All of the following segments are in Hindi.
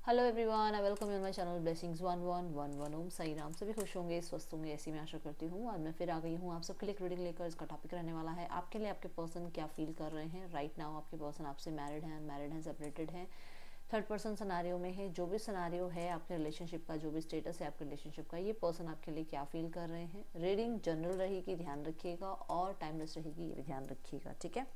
Hello everyone, I welcome you my channel blessings 1111 ओम साई राम। सभी खुश होंगे, स्वस्थ होंगे, ऐसी मैं आशा करती हूँ। आज मैं फिर आ गई हूँ आप सबके लिए रीडिंग लेकर। इसका टॉपिक रहने वाला है आपके लिए आपके पर्सन क्या फील कर रहे हैं राइट नाउ। आपके पर्सन आपसे मैरिड हैं, अनमैरिड हैं, सेपरेटेड हैं, थर्ड पर्सन सिनारियो में है। जो भी सिनारियो है आपके रिलेशनशिप का, जो भी स्टेटस है आपके रिलेशनशिप का, ये पर्सन आपके लिए क्या फील कर रहे हैं। रीडिंग जनरल रहेगी, ध्यान रखिएगा, और टाइमलेस रहेगी, ये भी ध्यान रखिएगा, ठीक है।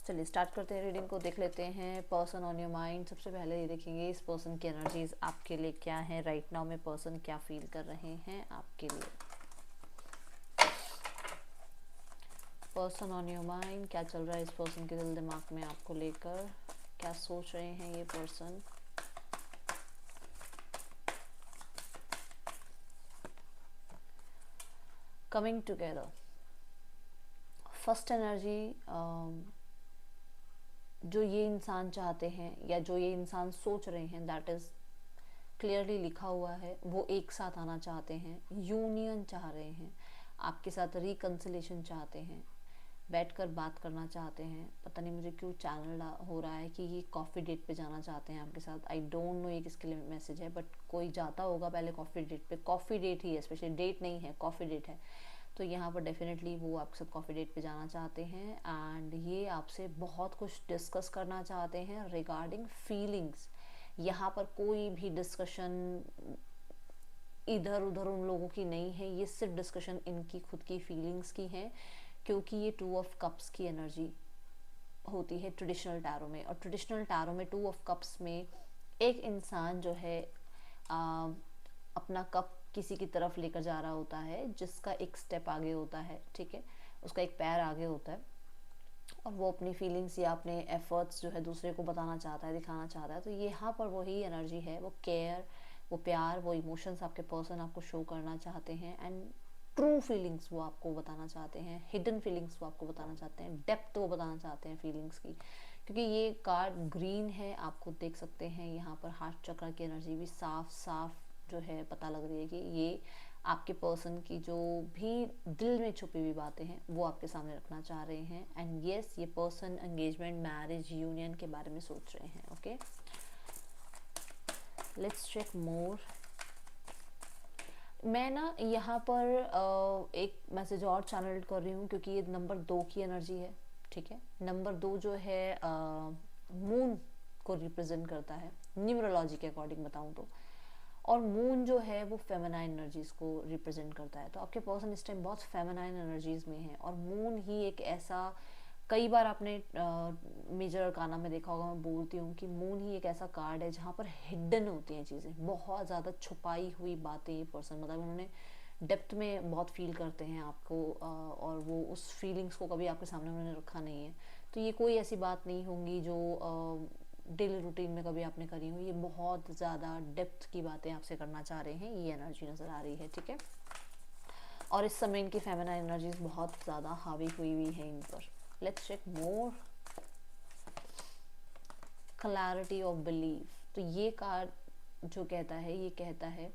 चलिए स्टार्ट करते हैं, रीडिंग को देख लेते हैं। पर्सन ऑन योर माइंड, सबसे पहले ये देखेंगे इस पर्सन की एनर्जीज आपके लिए क्या है राइट नाउ में। पर्सन क्या फील कर रहे हैं आपके लिए। पर्सन ऑन योर माइंड, क्या चल रहा है इस पर्सन के दिल दिमाग में आपको लेकर, क्या सोच रहे हैं ये person. Coming together, first energy, जो ये इंसान चाहते हैं या जो ये इंसान सोच रहे हैं, दैट इज क्लियरली लिखा हुआ है। वो एक साथ आना चाहते हैं, यूनियन चाह रहे हैं, आपके साथ रिकन्सिलेशन चाहते हैं, बैठकर बात करना चाहते हैं। पता नहीं मुझे क्यों चैनल हो रहा है कि ये कॉफ़ी डेट पे जाना चाहते हैं आपके साथ। आई डोंट नो ये किसके लिए मैसेज है, बट कोई जाता होगा पहले कॉफ़ी डेट पे। कॉफ़ी डेट ही है, स्पेशली डेट नहीं है, कॉफ़ी डेट है। तो यहाँ पर डेफिनेटली वो आपके साथ कॉफ़ी डेट पे जाना चाहते हैं एंड ये आपसे बहुत कुछ डिस्कस करना चाहते हैं रिगार्डिंग फीलिंग्स। यहाँ पर कोई भी डिस्कशन इधर उधर उन लोगों की नहीं है, ये सिर्फ डिस्कशन इनकी खुद की फीलिंग्स की है, क्योंकि ये 2 ऑफ कप्स की एनर्जी होती है ट्रेडिशनल टैरो में। और ट्रेडिशनल टैरो में 2 ऑफ कप्स में एक इंसान जो है आ, अपना कप किसी की तरफ लेकर जा रहा होता है, जिसका एक स्टेप आगे होता है, ठीक है, उसका एक पैर आगे होता है, और वो अपनी फीलिंग्स या अपने एफर्ट्स जो है दूसरे को बताना चाहता है, दिखाना चाहता है। तो यहाँ पर वही एनर्जी है, वो केयर, वो प्यार, वो इमोशंस आपके पर्सन आपको शो करना चाहते हैं एंड ट्रू फीलिंग्स वो आपको बताना चाहते हैं, हिडन फीलिंग्स वो आपको बताना चाहते हैं, डेप्थ वो बताना चाहते हैं फीलिंग्स की। क्योंकि ये कार्ड ग्रीन है, आपको देख सकते हैं यहाँ पर हार्ट चक्र की एनर्जी भी साफ साफ जो है पता लग रही है कि ये आपके पर्सन की जो भी दिल में छुपी हुई बातें हैं वो आपके सामने रखना चाह रहे हैं। एंड यस, ये पर्सन एंगेजमेंट, मैरिज, यूनियन के बारे में सोच रहे हैं। ओके, लेट्स चेक मोर। मैं ना यहाँ पर एक मैसेज और चैनल कर रही हूँ, क्योंकि ये नंबर 2 की एनर्जी है, ठीक है। नंबर 2 जो है मून को रिप्रेजेंट करता है, न्यूमरोलॉजी के अकॉर्डिंग बताऊँ तो। और मून जो है वो फेमिनाइन एनर्जीज को रिप्रेजेंट करता है। तो आपके पर्सन इस टाइम बहुत फेमिनाइन एनर्जीज में है, और मून ही एक ऐसा, कई बार आपने मेजर अरकाना में देखा होगा, मैं बोलती हूँ कि मून ही एक ऐसा कार्ड है जहाँ पर हिडन होती हैं चीज़ें, बहुत ज़्यादा छुपाई हुई बातें। ये पर्सन मतलब उन्होंने डेप्थ में बहुत फील करते हैं आपको, और वो उस फीलिंग्स को कभी आपके सामने उन्होंने रखा नहीं है। तो ये कोई ऐसी बात नहीं होंगी जो डेली रूटीन में कभी आपने करी हो। ये बहुत ज़्यादा डेप्थ की बातें आपसे करना चाह रहे हैं, ये एनर्जी नज़र आ रही है, ठीक है। और इस समय इनकी फेमिनाइन एनर्जीज बहुत ज़्यादा हावी हुई हुई है इन पर। Let's check more. Clarity of belief, तो ये कार्ड जो कहता है, ये कहता है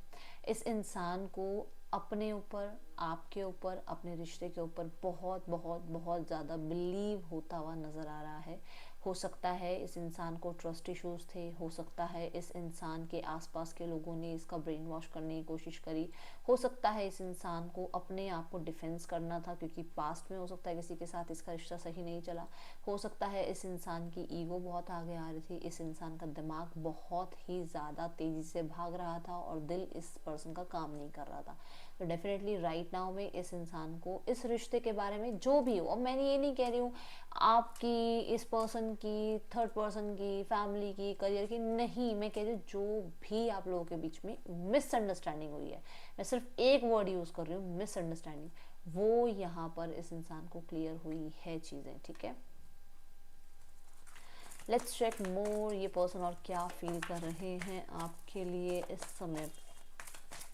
इस इंसान को अपने ऊपर, आपके ऊपर, अपने रिश्ते के ऊपर बहुत बहुत बहुत ज़्यादा बिलीव होता हुआ नज़र आ रहा है। हो सकता है इस इंसान को ट्रस्ट इश्यूज थे, हो सकता है इस इंसान के आसपास के लोगों ने इसका ब्रेन वॉश करने की कोशिश करी, हो सकता है इस इंसान को अपने आप को डिफेंस करना था, क्योंकि पास्ट में हो सकता है किसी के साथ इसका रिश्ता सही नहीं चला। हो सकता है इस इंसान की ईगो बहुत आगे आ रही थी, इस इंसान का दिमाग बहुत ही ज़्यादा तेज़ी से भाग रहा था और दिल इस पर्सन का काम नहीं कर रहा था। तो डेफिनेटली राइट नाउ में इस इंसान को इस रिश्ते के बारे में जो भी हो, और मैंने ये नहीं कह रही हूँ आपकी, इस पर्सन की, थर्ड पर्सन की, फैमिली की, करियर की, नहीं, मैं कह रही हूँ जो भी आप लोगों के बीच में मिसअंडरस्टैंडिंग हुई है, मैं सिर्फ एक वर्ड यूज़ कर रही हूँ, मिसअंडरस्टैंडिंग, वो यहाँ पर इस इंसान को क्लियर हुई है चीज़ें, ठीक है। लेट्स चेक मोर, ये पर्सन और क्या फील कर रहे हैं आपके लिए इस समय।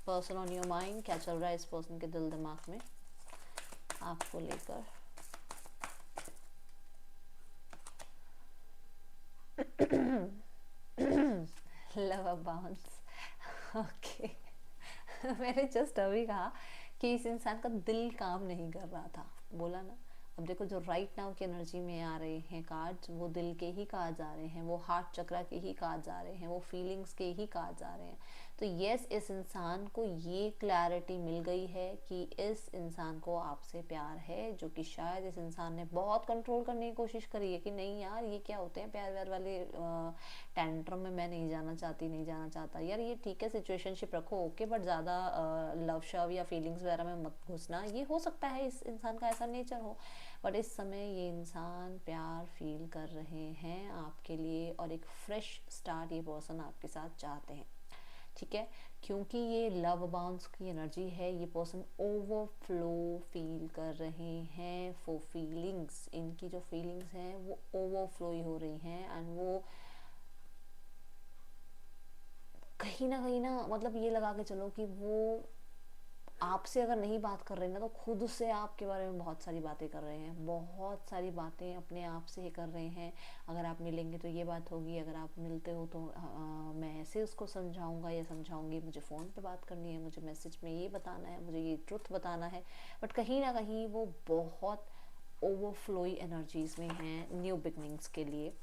पर्सन ऑन योर माइंड, क्या चल रहा है इस पर्सन के दिल दिमाग में आपको लेकर। Love bounce, okay. मैंने जस्ट अभी कहा कि इस इंसान का दिल काम नहीं कर रहा था, बोला ना, अब देखो जो राइट नाउ की एनर्जी में आ रहे हैं कार्ड्स, वो दिल के ही कार्ड्स आ रहे हैं, वो हार्ट चक्रा के ही कार्ड्स आ रहे हैं, वो फीलिंग्स के ही कार्ड्स आ रहे हैं। तो यस, इस इंसान को ये क्लैरिटी मिल गई है कि इस इंसान को आपसे प्यार है, जो कि शायद इस इंसान ने बहुत कंट्रोल करने की कोशिश करी है कि नहीं यार ये क्या होते हैं प्यार व्यार वाले टेंट्रम में, मैं नहीं जाना चाहती, नहीं जाना चाहता यार, ये ठीक है सिचुएशनशिप रखो ओके, बट ज़्यादा लव शव या फीलिंग्स वगैरह में मत घुसना। ये हो सकता है इस इंसान का ऐसा नेचर हो, बट इस समय ये इंसान प्यार फील कर रहे हैं आपके लिए, और एक फ्रेश स्टार्ट ये पर्सन आपके साथ चाहते हैं। ठीक है, क्योंकि ये लव बाउंस की एनर्जी है, ये पर्सन ओवरफ्लो फील कर रहे हैं फॉर फीलिंग्स। इनकी जो फीलिंग्स हैं वो ओवरफ्लो ही हो रही हैं, एंड वो कहीं ना मतलब ये लगा के चलो कि वो आपसे अगर नहीं बात कर रहे हैं ना, तो खुद से आपके बारे में बहुत सारी बातें कर रहे हैं, बहुत सारी बातें अपने आप से ही कर रहे हैं। अगर आप मिलेंगे तो ये बात होगी, अगर आप मिलते हो तो मैं ऐसे उसको समझाऊंगा या समझाऊंगी, मुझे फ़ोन पे बात करनी है, मुझे मैसेज में ये बताना है, मुझे ये ट्रुथ बताना है। बट कहीं ना कहीं वो बहुत ओवरफ्लोई एनर्जीज में हैं न्यू बिगनिंग्स के लिए।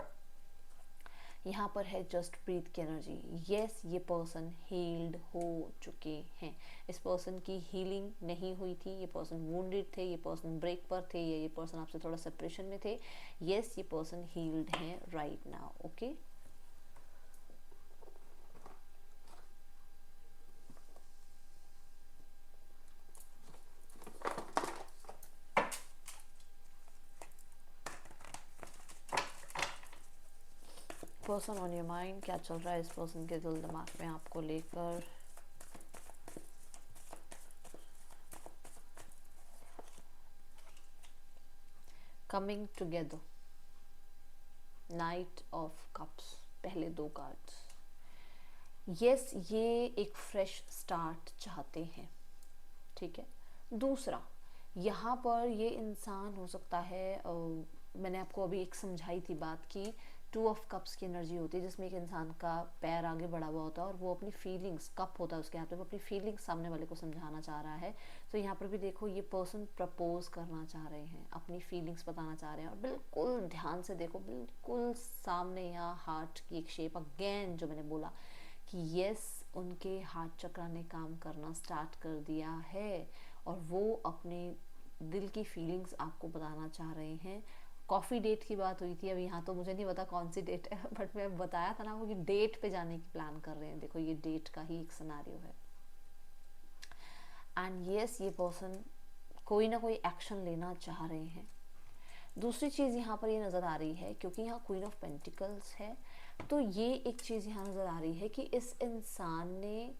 यहाँ पर है जस्ट ब्रीथ की एनर्जी। यस, ये पर्सन हील्ड हो चुके हैं, इस पर्सन की हीलिंग नहीं हुई थी, ये पर्सन वुंडेड थे, ये पर्सन ब्रेक पर थे, या ये पर्सन आपसे थोड़ा सेपरेशन में थे। यस, ये पर्सन हील्ड हैं right now. Okay, person on your mind, क्या चल रहा है इस पर्सन के दिल दिमाग में आपको लेकर। Coming together, night of cups, पहले दो कार्ड्स। यस, ये एक फ्रेश स्टार्ट चाहते हैं। ठीक है, दूसरा यहाँ पर ये इंसान हो सकता है, मैंने आपको अभी एक समझाई थी बात की, 2 ऑफ कप्स की एनर्जी होती है जिसमें एक इंसान का पैर आगे बढ़ा हुआ होता है और वो अपनी फीलिंग्स, कप होता है उसके हाथ में, वो अपनी फीलिंग्स सामने वाले को समझाना चाह रहा है। तो यहाँ पर भी देखो ये पर्सन प्रपोज करना चाह रहे हैं, अपनी फीलिंग्स बताना चाह रहे हैं, और बिल्कुल ध्यान से देखो, बिल्कुल सामने यहाँ हार्ट की एक शेप, अगेन जो मैंने बोला कि यस, उनके हार्ट चक्र ने काम करना स्टार्ट कर दिया है, और वो अपने दिल की फीलिंग्स आपको बताना चाह रहे हैं। कॉफ़ी डेट की बात हुई थी, अब यहाँ तो मुझे नहीं पता कौन सी डेट है, बट मैं बताया था ना वो कि डेट पे जाने की प्लान कर रहे हैं। देखो ये डेट का ही एक सिनेरियो है, एंड यस, ये पर्सन कोई ना कोई एक्शन लेना चाह रहे हैं। दूसरी चीज़ यहाँ पर ये नज़र आ रही है, क्योंकि यहाँ क्वीन ऑफ पेंटिकल्स है, तो ये एक चीज़ यहाँ नज़र आ रही है कि इस इंसान ने,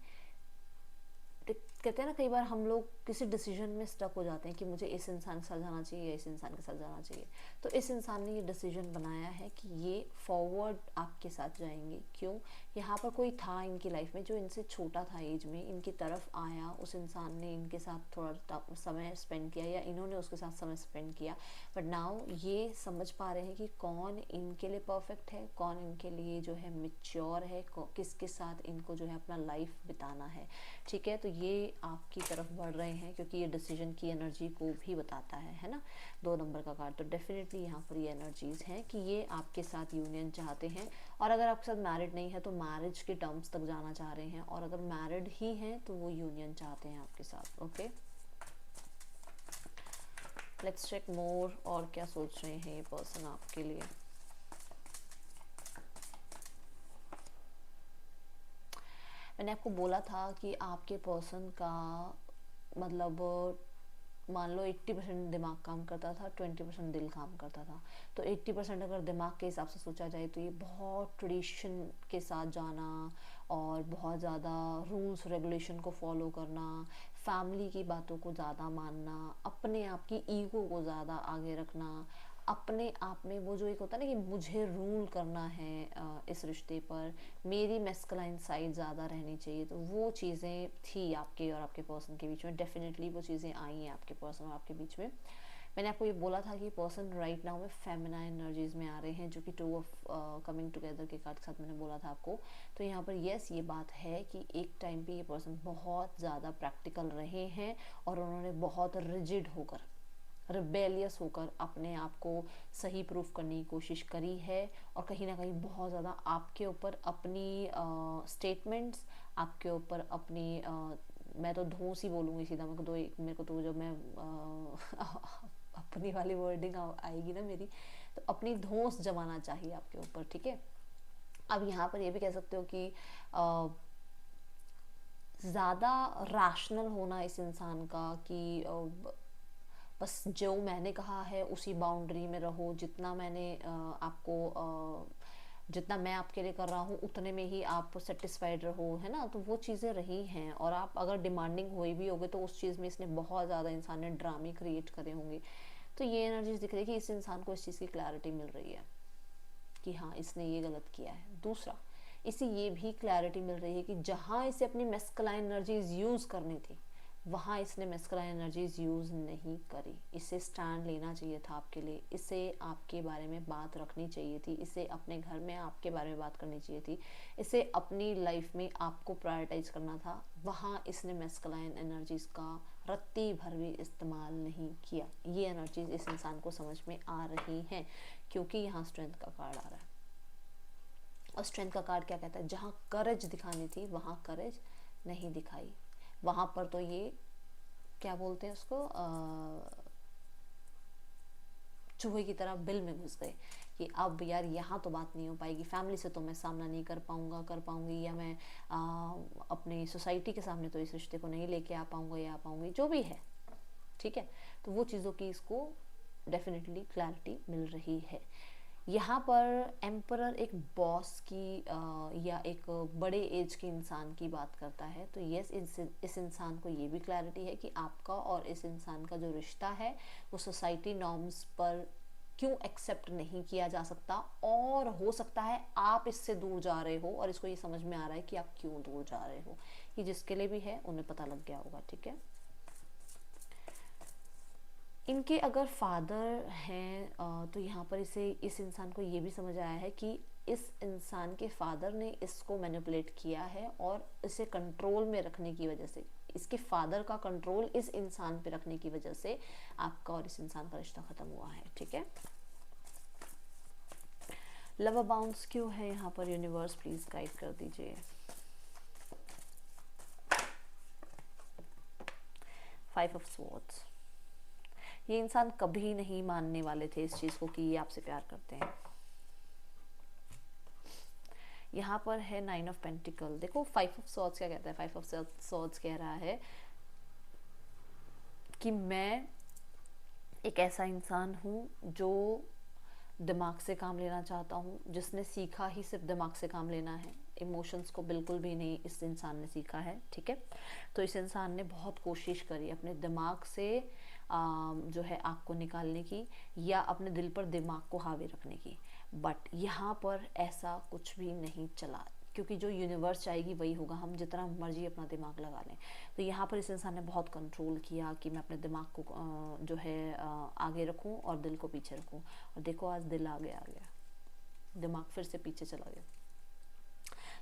कहते हैं ना कई बार हम लोग किसी डिसीजन में स्टक हो जाते हैं कि मुझे इस इंसान के साथ जाना चाहिए या इस इंसान के साथ जाना चाहिए। तो इस इंसान ने ये डिसीजन बनाया है कि ये फॉरवर्ड आपके साथ जाएंगे। क्यों? यहाँ पर कोई था इनकी लाइफ में जो इनसे छोटा था एज में, इनकी तरफ आया, उस इंसान ने इनके साथ थोड़ा समय स्पेंड किया या इन्होंने उसके साथ समय स्पेंड किया, बट नाउ ये समझ पा रहे हैं कि कौन इनके लिए परफेक्ट है, कौन इनके लिए जो है मिच्योर है, किसके साथ इनको जो है अपना लाइफ बिताना है। ठीक है, तो ये आपकी तरफ बढ़ रहे हैं, क्योंकि ये डिसीजन की एनर्जी को भी बताता है ना, 2 नंबर का कार्ड। तो डेफिनेटली यहाँ पर ये एनर्जीज हैं कि ये आपके साथ यूनियन चाहते हैं, और अगर आपके साथ मैरिड नहीं है तो मैरिज के टर्म्स तक जाना चाह रहे हैं, और अगर मैरिड ही हैं तो वो यूनियन चाहते हैं आपके साथ। ओके, लेट्स चेक मोर, और क्या सोच रहे हैं ये पर्सन आपके लिए। मैंने आपको बोला था कि आपके पर्सन का मतलब मान लो 80% दिमाग काम करता था, 20% दिल काम करता था। तो 80% अगर दिमाग के हिसाब से सोचा जाए तो ये बहुत ट्रेडिशन के साथ जाना, और बहुत ज़्यादा रूल्स रेगुलेशन को फॉलो करना, फैमिली की बातों को ज़्यादा मानना, अपने आप की ईगो को ज़्यादा आगे रखना, अपने आप में वो जो एक होता है ना कि मुझे रूल करना है इस रिश्ते पर, मेरी मैस्कुलाइन साइड ज़्यादा रहनी चाहिए, तो वो चीज़ें थी आपके और आपके पर्सन के बीच में। डेफिनेटली वो चीज़ें आई हैं आपके पर्सन और आपके बीच में। मैंने आपको ये बोला था कि पर्सन राइट नाउ में फेमिनाइन एनर्जीज में आ रहे हैं, जो कि 2 ऑफ कमिंग टुगेदर के कार्ड के साथ मैंने बोला था आपको। तो यहाँ पर यस, ये बात है कि एक टाइम पे ये पर्सन बहुत ज़्यादा प्रैक्टिकल रहे हैं, और उन्होंने बहुत रिजिड होकर रिबेलियस होकर अपने आप को सही प्रूफ करने की कोशिश करी है, और कहीं ना कहीं बहुत ज़्यादा आपके ऊपर अपनी स्टेटमेंट्स, आपके ऊपर अपनी मैं तो धौंस ही बोलूँगी सीधा, मेरे को तो जब मैं अपनी वाली वर्डिंग आएगी ना मेरी, तो अपनी धौंस जमाना चाहिए आपके ऊपर, ठीक है। अब यहाँ पर ये भी कह सकते हो कि ज़्यादा रैशनल होना इस इंसान का, कि बस जो मैंने कहा है उसी बाउंड्री में रहो, जितना मैंने आपको जितना मैं आपके लिए कर रहा हूँ उतने में ही आप सेटिस्फाइड रहो, है ना। तो वो चीज़ें रही हैं, और आप अगर डिमांडिंग हुए भी होगे तो उस चीज़ में इसने बहुत ज़्यादा, इंसान ने ड्रामे क्रिएट करे होंगे। तो ये एनर्जीज दिख रही है कि इस इंसान को इस चीज़ की क्लैरिटी मिल रही है कि हाँ इसने ये गलत किया है। दूसरा, इसे ये भी क्लैरिटी मिल रही है कि जहाँ इसे अपनी मैस्कुलाइन एनर्जीज यूज़ करनी थी वहाँ इसने मैस्कुलाइन एनर्जीज यूज़ नहीं करी। इसे स्टैंड लेना चाहिए था आपके लिए, इसे आपके बारे में बात रखनी चाहिए थी, इसे अपने घर में आपके बारे में बात करनी चाहिए थी, इसे अपनी लाइफ में आपको प्रायोरिटाइज करना था। वहाँ इसने मैस्कुलाइन एनर्जीज का रत्ती भर भी इस्तेमाल नहीं किया। ये एनर्जीज इस इंसान को समझ में आ रही हैं, क्योंकि यहाँ स्ट्रेंथ का कार्ड आ रहा है। और स्ट्रेंथ का कार्ड क्या कहता है, जहाँ करेज दिखानी थी वहाँ करेज नहीं दिखाई। वहाँ पर तो ये क्या बोलते हैं उसको, चूहे की तरह बिल में घुस गए कि अब यार यहाँ तो बात नहीं हो पाएगी, फैमिली से तो मैं सामना नहीं कर पाऊंगी, या मैं अपनी सोसाइटी के सामने तो इस रिश्ते को नहीं लेके आ पाऊंगा या आ पाऊंगी, जो भी है, ठीक है। तो वो चीज़ों की इसको डेफिनेटली क्लैरिटी मिल रही है। यहाँ पर एम्परर एक बॉस की या एक बड़े एज के इंसान की बात करता है। तो यस, इस इंसान को ये भी क्लैरिटी है कि आपका और इस इंसान का जो रिश्ता है वो सोसाइटी नॉर्म्स पर क्यों एक्सेप्ट नहीं किया जा सकता, और हो सकता है आप इससे दूर जा रहे हो और इसको ये समझ में आ रहा है कि आप क्यों दूर जा रहे हो। ये जिसके लिए भी है उन्हें पता लग गया होगा, ठीक है। इनके अगर फादर हैं तो यहाँ पर इस इंसान को ये भी समझ आया है कि इस इंसान के फादर ने इसको मैनिपुलेट किया है, और इसे कंट्रोल में रखने की वजह से, इसके फादर का कंट्रोल इस इंसान पे रखने की वजह से आपका और इस इंसान का रिश्ता खत्म हुआ है, ठीक है। लव बाउंस क्यों है यहाँ पर, यूनिवर्स प्लीज गाइड कर दीजिए। 5 ऑफ स्वॉर्ड्स, ये इंसान कभी नहीं मानने वाले थे इस चीज़ को कि ये आपसे प्यार करते हैं। यहाँ पर है 9 ऑफ पेंटिकल। देखो 5 ऑफ स्वॉर्ड्स क्या कहता है, 5 ऑफ स्वॉर्ड्स कह रहा है कि मैं एक ऐसा इंसान हूँ जो दिमाग से काम लेना चाहता हूँ, जिसने सीखा ही सिर्फ दिमाग से काम लेना है, इमोशंस को बिल्कुल भी नहीं इस इंसान ने सीखा है, ठीक है। तो इस इंसान ने बहुत कोशिश करी अपने दिमाग से जो है आग को निकालने की, या अपने दिल पर दिमाग को हावी रखने की, बट यहाँ पर ऐसा कुछ भी नहीं चला, क्योंकि जो यूनिवर्स चाहेगी वही होगा, हम जितना मर्जी अपना दिमाग लगा लें। तो यहाँ पर इस इंसान ने बहुत कंट्रोल किया कि मैं अपने दिमाग को जो है आगे रखूं और दिल को पीछे रखूं, और देखो आज दिल आगे आ गया, दिमाग फिर से पीछे चला गया।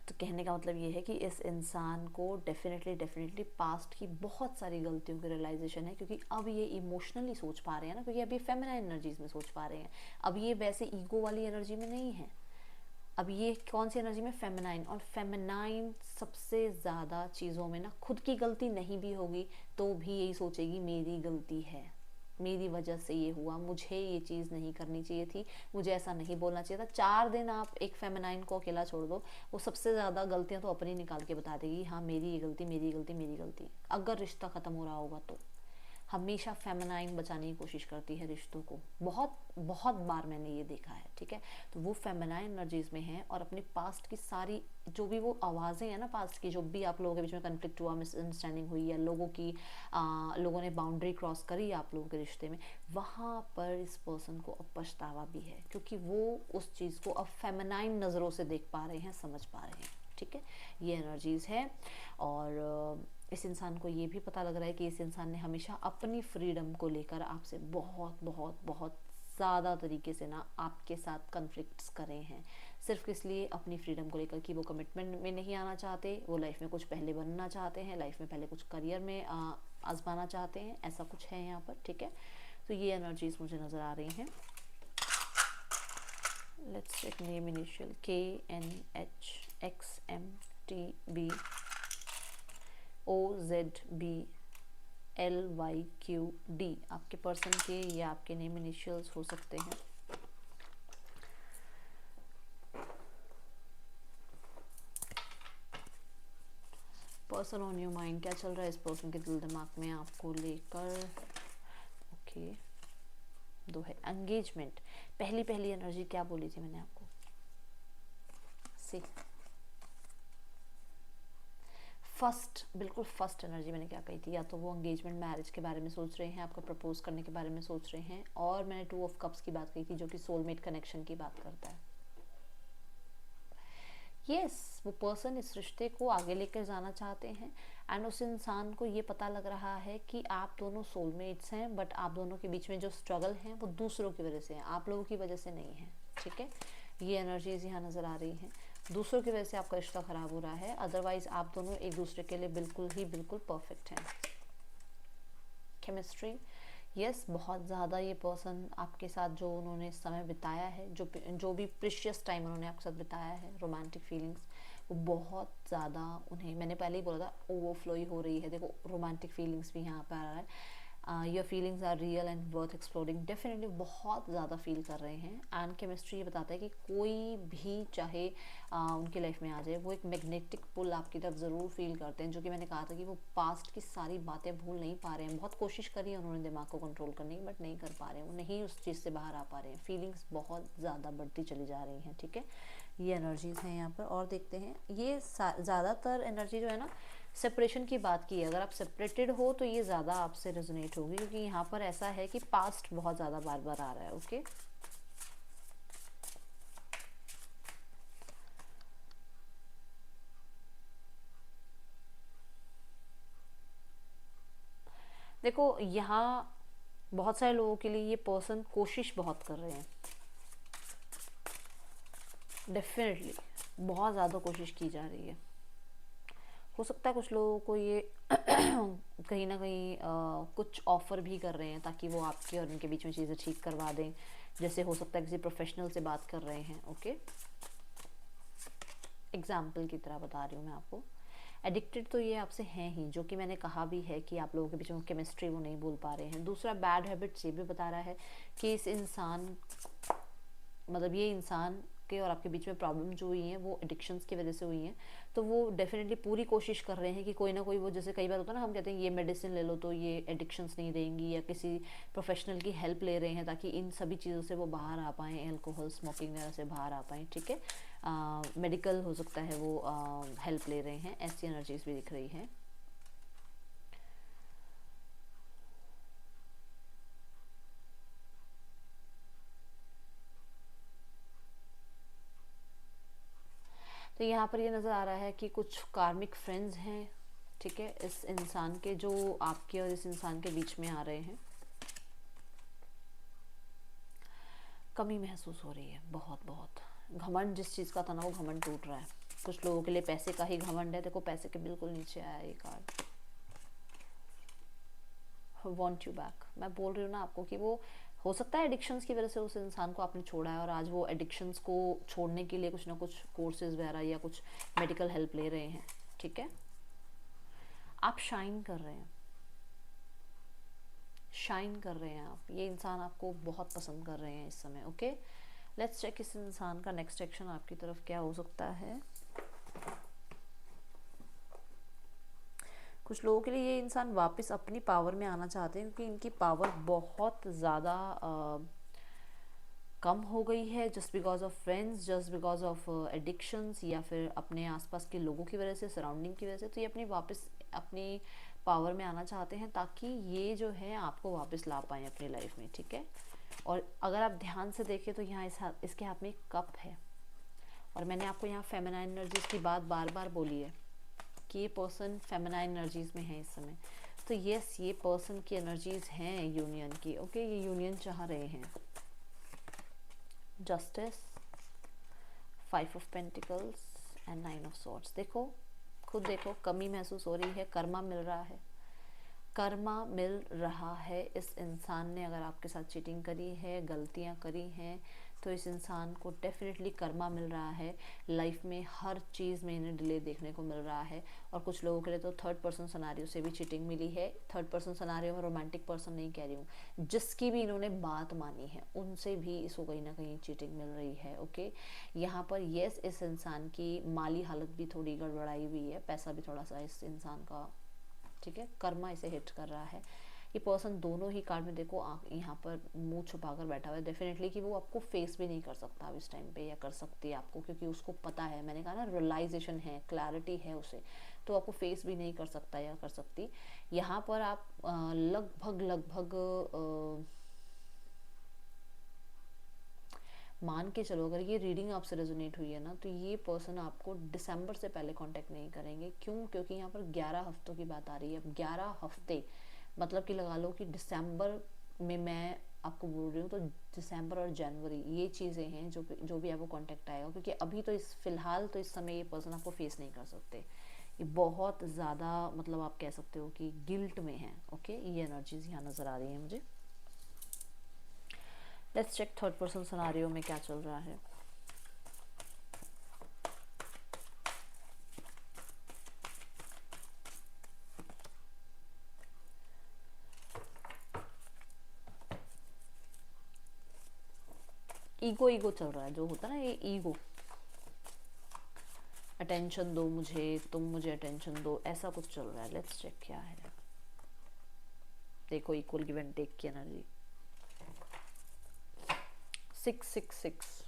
तो कहने का मतलब ये है कि इस इंसान को डेफिनेटली पास्ट की बहुत सारी गलतियों की रियलाइजेशन है, क्योंकि अब ये इमोशनली सोच पा रहे हैं ना, क्योंकि अभी फेमिनाइन एनर्जीज में सोच पा रहे हैं, अब ये वैसे ईगो वाली एनर्जी में नहीं है। अब ये कौन सी एनर्जी में, फेमिनाइन, और फेमिनाइन सबसे ज़्यादा चीज़ों में ना खुद की गलती नहीं भी होगी तो भी यही सोचेगी मेरी गलती है, मेरी वजह से ये हुआ, मुझे ये चीज़ नहीं करनी चाहिए थी, मुझे ऐसा नहीं बोलना चाहिए था। 4 दिन आप एक फेमिनाइन को अकेला छोड़ दो, वो सबसे ज़्यादा गलतियाँ तो अपनी निकाल के बता देगी, हाँ मेरी ये गलती, मेरी गलती, मेरी गलती। अगर रिश्ता ख़त्म हो रहा होगा तो हमेशा फेमिनाइन बचाने की कोशिश करती है रिश्तों को, बहुत बहुत बार मैंने ये देखा है, ठीक है। तो वो फेमिनाइन एनर्जीज में है, और अपने पास्ट की सारी जो भी वो आवाज़ें हैं ना पास्ट की, जो भी आप लोगों के बीच में कन्फ्लिक्ट हुआ, मिसअंडरस्टैंडिंग हुई, या लोगों ने बाउंड्री क्रॉस करी आप लोगों के रिश्ते में, वहाँ पर इस पर्सन को अब पछतावा भी है, क्योंकि वो उस चीज़ को अब फेमिनाइन नज़रों से देख पा रहे हैं, समझ पा रहे हैं, ठीक है। ये एनर्जीज है, और इस इंसान को ये भी पता लग रहा है कि इस इंसान ने हमेशा अपनी फ्रीडम को लेकर आपसे बहुत बहुत बहुत ज़्यादा तरीके से ना आपके साथ कन्फ्लिक्ट्स करे हैं, सिर्फ इसलिए अपनी फ्रीडम को लेकर कि वो कमिटमेंट में नहीं आना चाहते, वो लाइफ में कुछ पहले बनना चाहते हैं, लाइफ में पहले कुछ करियर में आजमाना चाहते हैं, ऐसा कुछ है यहाँ पर, ठीक है। तो ये एनर्जीज मुझे नज़र आ रही हैं। Let's check name initial KNHXMTBOZBLYQD आपके पर्सन के या आपके नेम इनिशियल्स हो सकते हैं। पर्सन ऑन योर माइंड, क्या चल रहा है इस पर्सन के दिल दिमाग में आपको लेकर। ओके, दो है एंगेजमेंट। पहली एनर्जी क्या बोली थी मैंने आपको, सी फर्स्ट, बिल्कुल फर्स्ट एनर्जी मैंने क्या कही थी, या तो वो एंगेजमेंट मैरिज के बारे में सोच रहे हैं, आपको प्रपोज करने के बारे में सोच रहे हैं, और मैंने 2 ऑफ कप्स की बात कही थी जो कि सोलमेट कनेक्शन की बात करता है। यस, वो पर्सन इस रिश्ते को आगे लेकर जाना चाहते हैं एंड उस इंसान को ये पता लग रहा है कि आप दोनों सोलमेट्स हैं, बट आप दोनों के बीच में जो स्ट्रगल है वो दूसरों की वजह से है, आप लोगों की वजह से नहीं है। ठीक है, ये एनर्जीज यहाँ नज़र आ रही हैं। दूसरों की वजह से आपका रिश्ता ख़राब हो रहा है, अदरवाइज आप दोनों एक दूसरे के लिए बिल्कुल परफेक्ट हैं। केमिस्ट्री, यस, बहुत ज़्यादा ये पर्सन आपके साथ जो उन्होंने समय बिताया है, जो भी प्रीशियस टाइम उन्होंने आपके साथ बिताया है, रोमांटिक फीलिंग्स, वो बहुत ज़्यादा उन्हें, मैंने पहले ही बोला था, ओवरफ्लो ही हो रही है। देखो रोमांटिक फीलिंग्स भी यहाँ पर आ रहा है। Your feelings are real and worth exploring, definitely बहुत ज़्यादा फील कर रहे हैं। एंड केमिस्ट्री ये बताता है कि कोई भी चाहे उनकी लाइफ में आ जाए, वो एक मैग्नेटिक पुल आपकी तरफ ज़रूर फील करते हैं, जो कि मैंने कहा था कि वो पास्ट की सारी बातें भूल नहीं पा रहे हैं। बहुत कोशिश करी है उन्होंने दिमाग को कंट्रोल करने की, बट नहीं कर पा रहे हैं, वो नहीं उस चीज़ से बाहर आ पा रहे हैं। फीलिंग्स बहुत ज़्यादा बढ़ती चली जा रही हैं। ठीक है, ये एनर्जीज़ हैं यहाँ पर। और देखते हैं, ये ज़्यादातर एनर्जी जो है ना, सेपरेशन की बात की है। अगर आप सेपरेटेड हो तो ये ज़्यादा आपसे रेजोनेट होगी, क्योंकि यहाँ पर ऐसा है कि पास्ट बहुत ज़्यादा बार बार आ रहा है। ओके, देखो यहाँ बहुत सारे लोगों के लिए ये पर्सन कोशिश बहुत कर रहे हैं, डेफिनेटली बहुत ज़्यादा कोशिश की जा रही है। हो सकता है कुछ लोगों को ये कहीं ना कहीं कुछ ऑफ़र भी कर रहे हैं ताकि वो आपके और उनके बीच में चीज़ें ठीक करवा दें। जैसे हो सकता है किसी प्रोफेशनल से बात कर रहे हैं। ओके, एग्जाम्पल की तरह बता रही हूँ मैं आपको। एडिक्टेड तो ये आपसे हैं ही, जो कि मैंने कहा भी है कि आप लोगों के बीच में केमिस्ट्री वो नहीं बोल पा रहे हैं। दूसरा, बैड हैबिट्स ये भी बता रहा है कि इस इंसान, मतलब ये इंसान के और आपके बीच में प्रॉब्लम जो हुई हैं वो एडिक्शंस की वजह से हुई हैं। तो वो डेफिनेटली पूरी कोशिश कर रहे हैं कि कोई ना कोई, वो जैसे कई बार होता है ना, हम कहते हैं ये मेडिसिन ले लो तो ये एडिक्शंस नहीं देंगी, या किसी प्रोफेशनल की हेल्प ले रहे हैं ताकि इन सभी चीज़ों से वो बाहर आ पाएँ, अल्कोहल स्मोकिंग वगैरह से बाहर आ पाएँ। ठीक है, मेडिकल हो सकता है वो हेल्प ले रहे हैं, ऐसी एनर्जीज भी दिख रही हैं। तो यहाँ पर ये नज़र आ रहा है कि कुछ कार्मिक फ्रेंड्स हैं, ठीक है, इस इंसान के, जो आपके और इस इंसान के बीच में आ रहे हैं। कमी महसूस हो रही है, बहुत घमंड जिस चीज़ का था ना, वो घमंड टूट रहा है। कुछ लोगों के लिए पैसे का ही घमंड है। देखो पैसे के बिल्कुल नीचे आया ये कार्ड, वॉन्ट यू बैक। मैं बोल रही हूँ ना आपको कि वो हो सकता है एडिक्शंस की वजह से उस इंसान को आपने छोड़ा है, और आज वो एडिक्शंस को छोड़ने के लिए कुछ ना कुछ कोर्सेज वगैरह या कुछ मेडिकल हेल्प ले रहे हैं। ठीक है, आप शाइन कर रहे हैं, शाइन कर रहे हैं आप। ये इंसान आपको बहुत पसंद कर रहे हैं इस समय। ओके, लेट्स चेक इस इंसान का नेक्स्ट एक्शन आपकी तरफ क्या हो सकता है। कुछ लोगों के लिए ये इंसान वापस अपनी पावर में आना चाहते हैं, क्योंकि इनकी पावर बहुत ज़्यादा कम हो गई है, just because of friends, just because of addictions, या फिर अपने आसपास के लोगों की वजह से, सराउंडिंग की वजह से। तो ये अपनी वापस अपनी पावर में आना चाहते हैं ताकि ये जो है आपको वापस ला पाएँ अपनी लाइफ में। ठीक है, और अगर आप ध्यान से देखें तो यहाँ इसके हाथ में एक कप है, और मैंने आपको यहाँ फेमिनाइन एनर्जीज की बात बार बार बोली है कि ये पर्सन फेमिनाइन एनर्जीज में है इस समय। तो यस, ये पर्सन की एनर्जीज हैं यूनियन की। ओके, ये यूनियन चाह रहे हैं। Justice, 5 of pentacles and 9 of swords. देखो, खुद देखो, कमी महसूस हो रही है, कर्मा मिल रहा है, कर्मा मिल रहा है। इस इंसान ने अगर आपके साथ चीटिंग करी है, गलतियां करी हैं, तो इस इंसान को डेफिनेटली कर्मा मिल रहा है। लाइफ में हर चीज़ में इन्हें डिले देखने को मिल रहा है। और कुछ लोगों के लिए तो थर्ड पर्सन सिनेरियो से भी चीटिंग मिली है। थर्ड पर्सन सिनेरियो में रोमांटिक पर्सन नहीं कह रही हूँ, जिसकी भी इन्होंने बात मानी है उनसे भी इसको कहीं ना कहीं चीटिंग मिल रही है। ओके, यहाँ पर यस, इस इंसान की माली हालत भी थोड़ी गड़बड़ाई हुई है, पैसा भी थोड़ा सा इस इंसान का, ठीक है, कर्मा इसे हिट कर रहा है। ये पर्सन दोनों ही कार्ड में देखो यहाँ पर मुंह छुपा कर बैठा हुआ है डेफिनेटली, कि वो आपको फेस भी नहीं कर सकता अब इस टाइम पे, या कर सकती है आपको, क्योंकि उसको पता है, मैंने कहा ना रियलाइजेशन है, क्लैरिटी है उसे, तो आपको फेस भी नहीं कर सकता या कर सकती। यहाँ पर आप लगभग लगभग मान के चलो, अगर ये रीडिंग आपसे रेजोनेट हुई है ना, तो ये पर्सन आपको दिसंबर से पहले कांटेक्ट नहीं करेंगे। क्यों? क्योंकि यहाँ पर 11 हफ्तों की बात आ रही है। अब 11 हफ्ते मतलब कि लगा लो कि दिसंबर में मैं आपको बोल रही हूँ, तो दिसंबर और जनवरी ये चीज़ें हैं जो भी आपको कांटेक्ट आएगा, क्योंकि अभी तो इस फिलहाल तो इस समय ये पर्सन आपको फेस नहीं कर सकते। ये बहुत ज़्यादा, मतलब आप कह सकते हो कि गिल्ट में है। ओके, ये एनर्जीज यहाँ नज़र आ रही है मुझे। Let's check third person scenario में क्या चल रहा है। ईगो ईगो चल रहा है, जो होता है ना ये ईगो, अटेंशन दो मुझे, तुम मुझे अटेंशन दो, ऐसा कुछ चल रहा है। लेट्स चेक क्या है। देखो इक्वल गिव एंड टेक की एनर्जी, 666।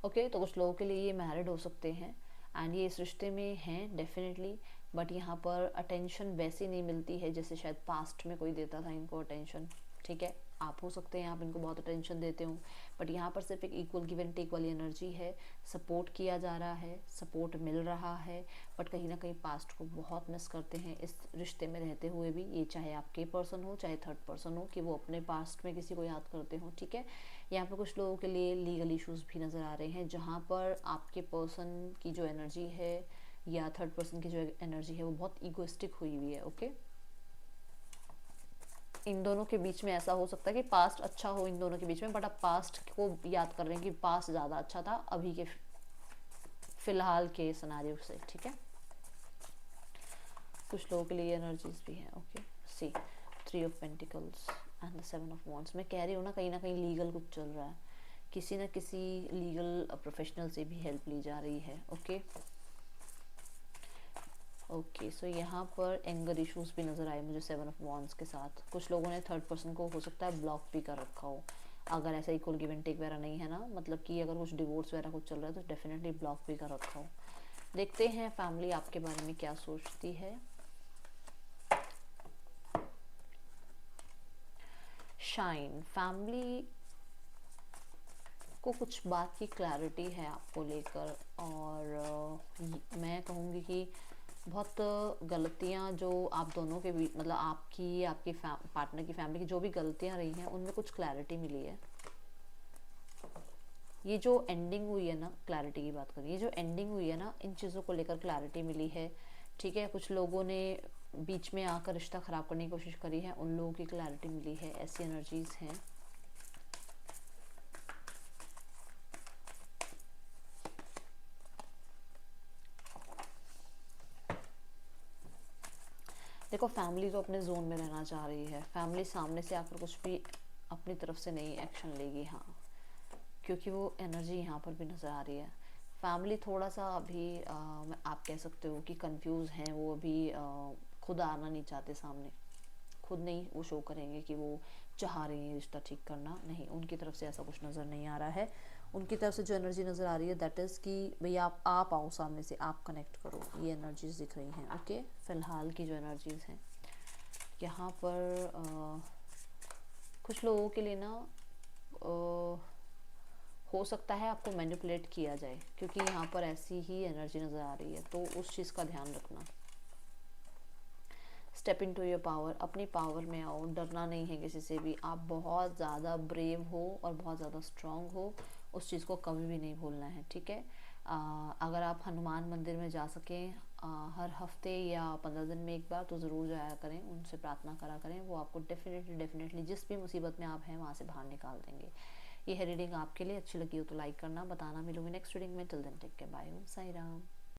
ओके, तो कुछ लोगों के लिए ये मैरिड हो सकते हैं एंड ये इस रिश्ते में हैं डेफिनेटली, बट यहाँ पर अटेंशन वैसी नहीं मिलती है जैसे शायद पास्ट में कोई देता था इनको अटेंशन। ठीक है, आप हो सकते हैं आप इनको बहुत अटेंशन देते हो, बट यहाँ पर सिर्फ एक इक्वल गिव एंड टेक वाली एनर्जी है। सपोर्ट किया जा रहा है, सपोर्ट मिल रहा है, बट कहीं ना कहीं पास्ट को बहुत मिस करते हैं इस रिश्ते में रहते हुए भी। ये चाहे आपके पर्सन हो चाहे थर्ड पर्सन हो, कि वो अपने पास्ट में किसी को याद करते हो। ठीक है, यहाँ पर कुछ लोगों के लिए लीगल इश्यूज भी नज़र आ रहे हैं, जहाँ पर आपके पर्सन की जो एनर्जी है या थर्ड पर्सन की जो एनर्जी है वो बहुत ईगोइस्टिक हुई हुई है। ओके, इन दोनों के बीच में ऐसा हो सकता है कि पास्ट अच्छा हो इन दोनों के बीच में, बट आप पास्ट को याद कर रहे हैं कि पास्ट ज़्यादा अच्छा था अभी के फिलहाल के सिनेरियो से। ठीक है, कुछ लोगों के लिए एनर्जीज भी हैं। Okay, see 3 of pentacles and the 7 of wands. मैं कह रही हूँ ना कहीं लीगल कुछ चल रहा है, किसी न किसी लीगल प्रोफेशनल से भी हेल्प ली जा रही है। ओके ओके, सो यहाँ पर एंगर इश्यूज भी नज़र आए मुझे 7 ऑफ वॉन्ड्स के साथ। कुछ लोगों ने थर्ड पर्सन को हो सकता है ब्लॉक भी कर रखा हो, अगर ऐसा इक्वल गिव एंड टेक वगैरह नहीं है ना, मतलब कि अगर कुछ डिवोर्स वगैरह कुछ चल रहा है तो डेफिनेटली ब्लॉक भी कर रखा हो। देखते हैं फैमिली आपके बारे में क्या सोचती है। शाइन, फैमिली को कुछ बात की क्लैरिटी है आपको लेकर, और मैं कहूँगी कि बहुत गलतियाँ जो आप दोनों के बीच, मतलब आपकी आपके पार्टनर की फैमिली की जो भी गलतियाँ रही हैं उनमें कुछ क्लैरिटी मिली है। ये जो एंडिंग हुई है ना, क्लैरिटी की बात करें, ये जो एंडिंग हुई है ना, इन चीज़ों को लेकर क्लैरिटी मिली है। ठीक है, कुछ लोगों ने बीच में आकर रिश्ता ख़राब करने की कोशिश करी है, उन लोगों की क्लैरिटी मिली है, ऐसी एनर्जीज हैं। देखो फैमिली तो अपने जोन में रहना चाह रही है, फैमिली सामने से आकर कुछ भी अपनी तरफ से नहीं एक्शन लेगी, हाँ, क्योंकि वो एनर्जी यहाँ पर भी नज़र आ रही है। फैमिली थोड़ा सा अभी आप कह सकते हो कि कंफ्यूज हैं, वो अभी खुद आना नहीं चाहते सामने, खुद नहीं वो शो करेंगे कि वो चाह रही है रिश्ता ठीक करना, नहीं, उनकी तरफ से ऐसा कुछ नज़र नहीं आ रहा है। उनकी तरफ से जो एनर्जी नज़र आ रही है दैट इज़ कि भैया आप आओ सामने से, आप कनेक्ट करो, ये एनर्जीज दिख रही हैं। ओके, फ़िलहाल की जो एनर्जीज हैं यहाँ पर कुछ लोगों के लिए ना हो सकता है आपको मैनिपुलेट किया जाए, क्योंकि यहाँ पर ऐसी ही एनर्जी नज़र आ रही है, तो उस चीज़ का ध्यान रखना। Step into your power, अपनी पावर में आओ, डरना नहीं है किसी से भी, आप बहुत ज़्यादा ब्रेव हो और बहुत ज़्यादा स्ट्रांग हो, उस चीज़ को कभी भी नहीं भूलना है। ठीक है, अगर आप हनुमान मंदिर में जा सकें, हर हफ्ते या 15 दिन में एक बार तो ज़रूर जाया करें, उनसे प्रार्थना करा करें। वो आपको डेफिनेटली जिस भी मुसीबत में आप हैं वहाँ से बाहर निकाल देंगे। ये है रीडिंग आपके लिए। अच्छी लगी हो तो लाइक करना, बताना। मिलूंगी नेक्स्ट रीडिंग में। Till then take care, bye. Om Sai Ram.